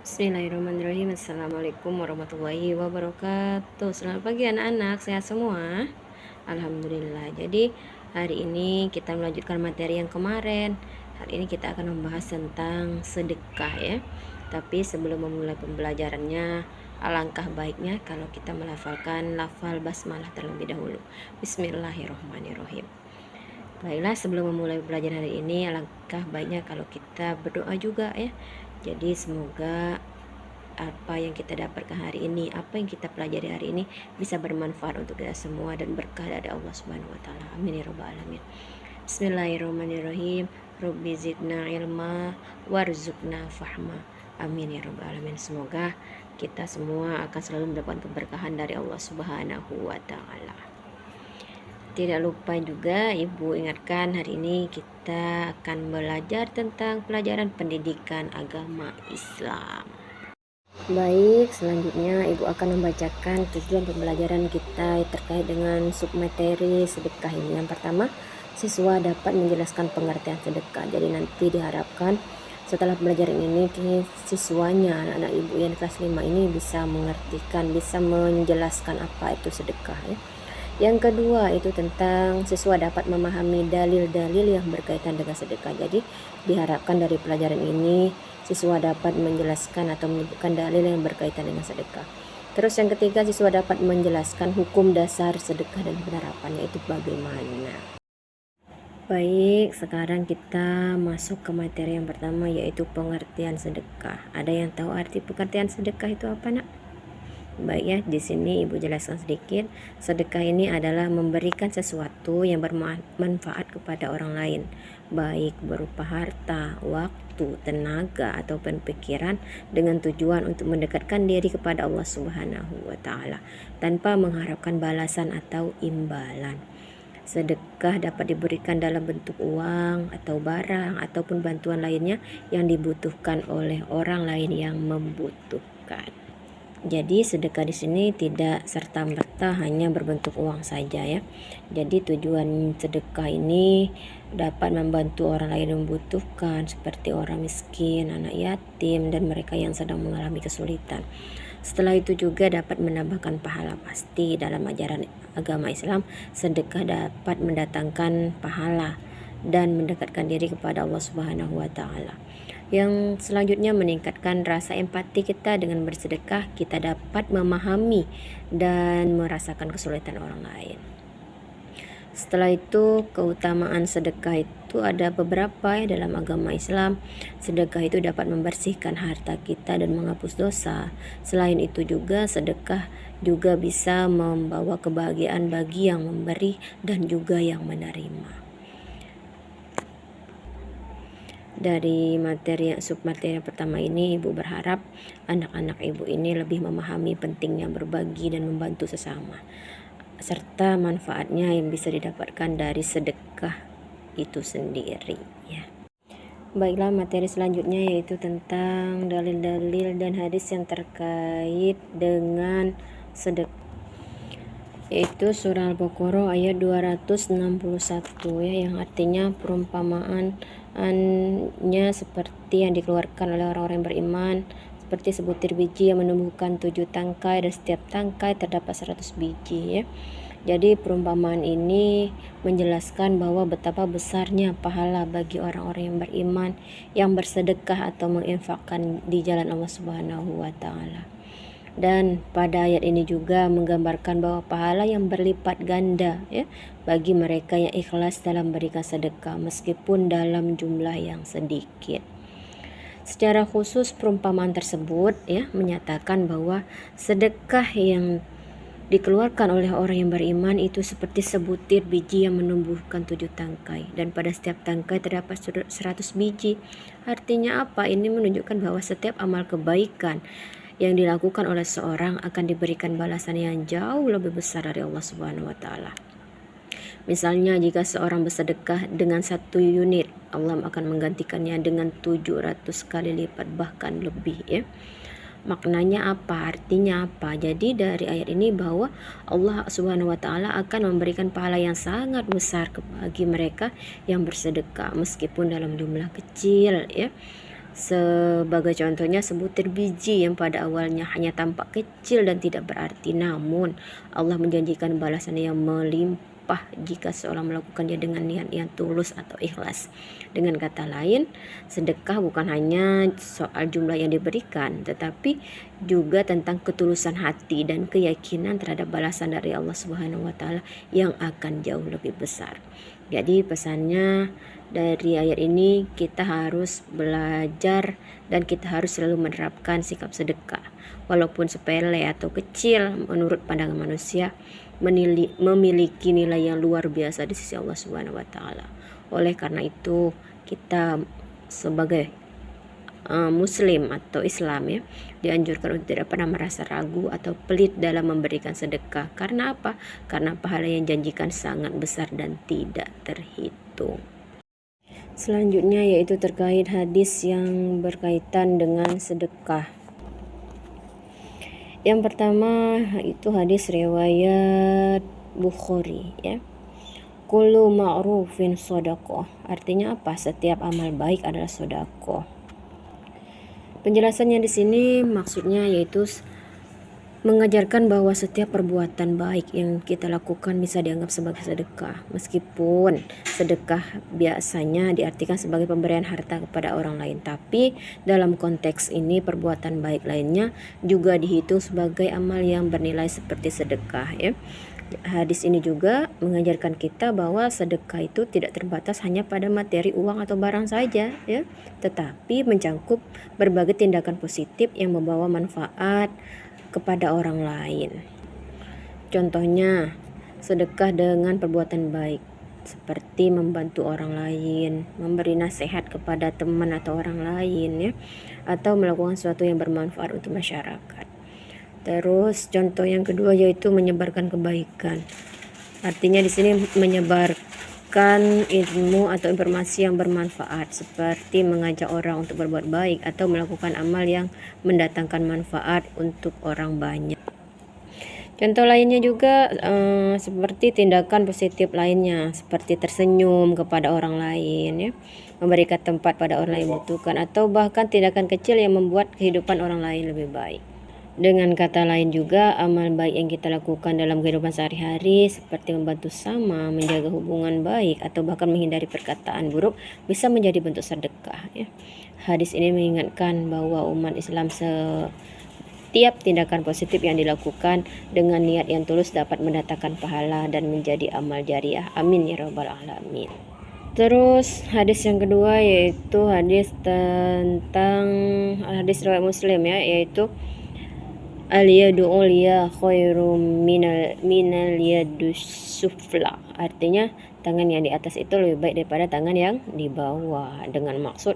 Bismillahirrahmanirrahim. Assalamualaikum warahmatullahi wabarakatuh. Selamat pagi anak-anak, sehat semua? Alhamdulillah. Jadi hari ini kita melanjutkan materi yang kemarin. Hari ini kita akan membahas tentang sedekah ya. Tapi sebelum memulai pembelajarannya, alangkah baiknya kalau kita melafalkan lafal basmalah terlebih dahulu. Bismillahirrahmanirrahim. Baiklah, sebelum memulai pelajaran hari ini, alangkah baiknya kalau kita berdoa juga ya. Jadi semoga apa yang kita dapatkan hari ini, apa yang kita pelajari hari ini bisa bermanfaat untuk kita semua dan berkah dari Allah Subhanahu wa taala. Amin ya rabbal alamin. Bismillahirrahmanirrahim. Rabbi zidna ilma warzuqna fahma. Amin ya rabbal alamin. Semoga kita semua akan selalu mendapatkan keberkahan dari Allah Subhanahu wa taala. Tidak lupa juga Ibu ingatkan hari ini kita akan belajar tentang pelajaran pendidikan agama Islam. Baik, selanjutnya Ibu akan membacakan tujuan pembelajaran kita terkait dengan submateri sedekah ini. Yang pertama, siswa dapat menjelaskan pengertian sedekah. Jadi nanti diharapkan setelah pelajaran ini siswanya, anak-anak Ibu yang kelas 5 ini bisa mengertikan, bisa menjelaskan apa itu sedekah ya. Yang kedua itu tentang siswa dapat memahami dalil-dalil yang berkaitan dengan sedekah. Jadi diharapkan dari pelajaran ini siswa dapat menjelaskan atau menyebutkan dalil yang berkaitan dengan sedekah. Terus yang ketiga, siswa dapat menjelaskan hukum dasar sedekah dan penerapannya itu bagaimana. Baik, sekarang kita masuk ke materi yang pertama, yaitu pengertian sedekah. Ada yang tahu arti pengertian sedekah itu apa, Nak? Baik ya, di sini Ibu jelaskan sedikit. Sedekah ini adalah memberikan sesuatu yang bermanfaat kepada orang lain, baik berupa harta, waktu, tenaga, ataupun pikiran dengan tujuan untuk mendekatkan diri kepada Allah Subhanahu wa taala tanpa mengharapkan balasan atau imbalan. Sedekah dapat diberikan dalam bentuk uang atau barang ataupun bantuan lainnya yang dibutuhkan oleh orang lain yang membutuhkan. Jadi sedekah di sini tidak serta-merta hanya berbentuk uang saja ya. Jadi tujuan sedekah ini dapat membantu orang lain yang membutuhkan seperti orang miskin, anak yatim, dan mereka yang sedang mengalami kesulitan. Setelah itu juga dapat menambahkan pahala pasti. Dalam ajaran agama Islam, sedekah dapat mendatangkan pahala dan mendekatkan diri kepada Allah Subhanahu wa taala. Yang selanjutnya meningkatkan rasa empati kita. Dengan bersedekah kita dapat memahami dan merasakan kesulitan orang lain. Setelah itu keutamaan sedekah itu ada beberapa ya dalam agama Islam. Sedekah itu dapat membersihkan harta kita dan menghapus dosa. Selain itu juga sedekah juga bisa membawa kebahagiaan bagi yang memberi dan juga yang menerima. Dari materi submateri yang pertama ini, Ibu berharap anak-anak Ibu ini lebih memahami pentingnya berbagi dan membantu sesama, serta manfaatnya yang bisa didapatkan dari sedekah itu sendiri ya. Baiklah, materi selanjutnya yaitu tentang dalil-dalil dan hadis yang terkait dengan sedekah, yaitu surah Al-Baqarah ayat 261 ya, yang artinya perumpamaan seperti yang dikeluarkan oleh orang-orang yang beriman, seperti sebutir biji yang menumbuhkan 7 tangkai dan setiap tangkai terdapat 100 biji ya. Jadi perumpamaan ini menjelaskan bahwa betapa besarnya pahala bagi orang-orang yang beriman yang bersedekah atau menginfakkan di jalan Allah Subhanahu wa taala. Dan pada ayat ini juga menggambarkan bahwa pahala yang berlipat ganda ya bagi mereka yang ikhlas dalam berikan sedekah meskipun dalam jumlah yang sedikit. Secara khusus perumpamaan tersebut ya menyatakan bahwa sedekah yang dikeluarkan oleh orang yang beriman itu seperti sebutir biji yang menumbuhkan 7 tangkai dan pada setiap tangkai terdapat 100 biji. Artinya apa? Ini menunjukkan bahwa setiap amal kebaikan yang dilakukan oleh seorang akan diberikan balasan yang jauh lebih besar dari Allah Subhanahu wa taala. Misalnya jika seorang bersedekah dengan 1 unit, Allah akan menggantikannya dengan 700 kali lipat bahkan lebih ya. Maknanya apa? Artinya apa? Jadi dari ayat ini bahwa Allah Subhanahu wa taala akan memberikan pahala yang sangat besar bagi mereka yang bersedekah meskipun dalam jumlah kecil ya. Sebagai contohnya, sebutir biji yang pada awalnya hanya tampak kecil dan tidak berarti, namun Allah menjanjikan balasan yang melimpah jika seorang melakukannya dengan niat yang tulus atau ikhlas. Dengan kata lain, sedekah bukan hanya soal jumlah yang diberikan, tetapi juga tentang ketulusan hati dan keyakinan terhadap balasan dari Allah Subhanahu wa taala yang akan jauh lebih besar. Jadi pesannya dari ayat ini, kita harus belajar dan kita harus selalu menerapkan sikap sedekah. Walaupun sepele atau kecil menurut pandangan manusia, memiliki nilai yang luar biasa di sisi Allah Subhanahu wa taala. Oleh karena itu, kita sebagai Muslim atau Islam dianjurkan untuk tidak pernah merasa ragu atau pelit dalam memberikan sedekah. Karena apa? Karena pahala yang janjikan sangat besar dan tidak terhitung. Selanjutnya yaitu terkait hadis yang berkaitan dengan sedekah. Yang pertama itu hadis riwayat Bukhari Kullu ma'rufin shadaqah. Artinya apa? Setiap amal baik adalah sedekah. Penjelasannya di sini maksudnya yaitu mengajarkan bahwa setiap perbuatan baik yang kita lakukan bisa dianggap sebagai sedekah. Meskipun sedekah biasanya diartikan sebagai pemberian harta kepada orang lain, tapi dalam konteks ini perbuatan baik lainnya juga dihitung sebagai amal yang bernilai seperti sedekah Hadis ini juga mengajarkan kita bahwa sedekah itu tidak terbatas hanya pada materi uang atau barang saja tetapi mencangkup berbagai tindakan positif yang membawa manfaat kepada orang lain. Contohnya, sedekah dengan perbuatan baik seperti membantu orang lain, memberi nasihat kepada teman atau orang lain atau melakukan sesuatu yang bermanfaat untuk masyarakat. Terus contoh yang kedua yaitu menyebarkan kebaikan. Artinya di sini menyebarkan ilmu atau informasi yang bermanfaat seperti mengajak orang untuk berbuat baik atau melakukan amal yang mendatangkan manfaat untuk orang banyak. Contoh lainnya juga seperti tindakan positif lainnya seperti tersenyum kepada orang lain memberikan tempat pada orang lain yang membutuhkan atau bahkan tindakan kecil yang membuat kehidupan orang lain lebih baik. Dengan kata lain juga, amal baik yang kita lakukan dalam kehidupan sehari-hari seperti membantu sama, menjaga hubungan baik, atau bahkan menghindari perkataan buruk bisa menjadi bentuk sedekah Hadis ini mengingatkan bahwa umat Islam setiap tindakan positif yang dilakukan dengan niat yang tulus dapat mendatangkan pahala dan menjadi amal jariah. Amin ya rabbal alamin. Terus hadis yang kedua yaitu hadis tentang hadis riwayat Muslim yaitu al-yadu ulya khairum minal yadus sufla. Artinya tangan yang di atas itu lebih baik daripada tangan yang di bawah, dengan maksud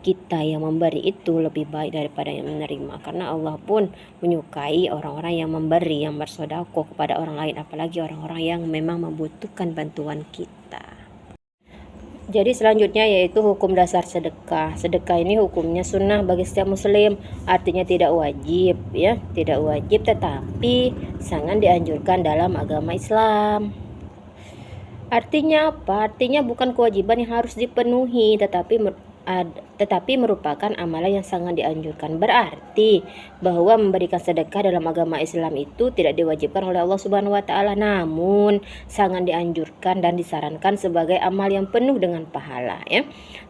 kita yang memberi itu lebih baik daripada yang menerima, karena Allah pun menyukai orang-orang yang memberi, yang bersedekah kepada orang lain, apalagi orang-orang yang memang membutuhkan bantuan kita. Jadi selanjutnya yaitu hukum dasar sedekah. Sedekah ini hukumnya sunnah bagi setiap muslim, artinya tidak wajib tidak wajib, tetapi sangat dianjurkan dalam agama Islam. Artinya apa? Artinya bukan kewajiban yang harus dipenuhi, tetapi merupakan amalan yang sangat dianjurkan. Berarti bahwa memberikan sedekah dalam agama Islam itu tidak diwajibkan oleh Allah Subhanahu wa taala, namun sangat dianjurkan dan disarankan sebagai amal yang penuh dengan pahala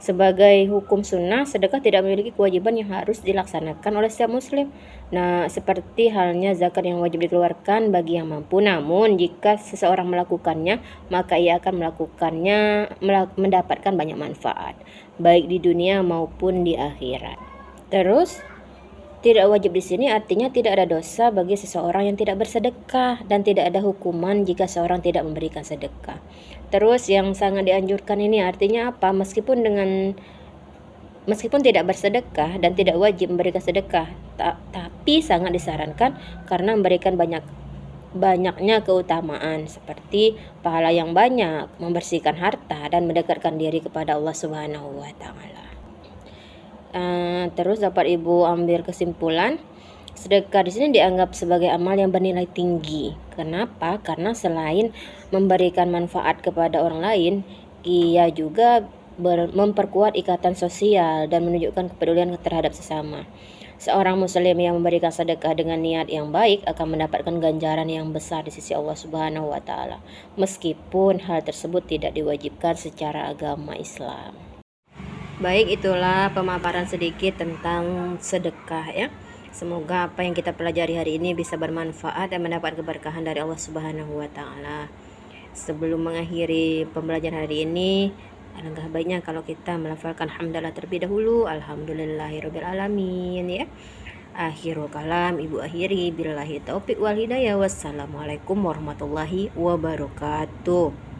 Sebagai hukum sunnah, sedekah tidak memiliki kewajiban yang harus dilaksanakan oleh setiap muslim. Nah, seperti halnya zakat yang wajib dikeluarkan bagi yang mampu, namun jika seseorang melakukannya, maka ia akan mendapatkan banyak manfaat, baik di dunia maupun di akhirat. Terus tidak wajib di sini artinya tidak ada dosa bagi seseorang yang tidak bersedekah dan tidak ada hukuman jika seorang tidak memberikan sedekah. Terus yang sangat dianjurkan ini artinya apa? Meskipun tidak bersedekah dan tidak wajib memberikan sedekah, tapi sangat disarankan karena memberikan banyaknya keutamaan seperti pahala yang banyak, membersihkan harta dan mendekatkan diri kepada Allah Subhanahu wa taala. Terus dapat Ibu ambil kesimpulan, sedekah di sini dianggap sebagai amal yang bernilai tinggi. Kenapa? Karena selain memberikan manfaat kepada orang lain, ia juga memperkuat ikatan sosial dan menunjukkan kepedulian terhadap sesama. Seorang muslim yang memberikan sedekah dengan niat yang baik akan mendapatkan ganjaran yang besar di sisi Allah Subhanahu wa taala, meskipun hal tersebut tidak diwajibkan secara agama Islam. Baik, itulah pemaparan sedikit tentang sedekah ya. Semoga apa yang kita pelajari hari ini bisa bermanfaat dan mendapat keberkahan dari Allah Subhanahu wa taala. Sebelum mengakhiri pembelajaran hari ini, alangkah baiknya kalau kita melafalkan hamdalah terlebih dahulu. Alhamdulillahirabbil alamin ya. Akhirul kalam, ibu akhiri billahi taufik wal hidayah. Wassalamualaikum warahmatullahi wabarakatuh.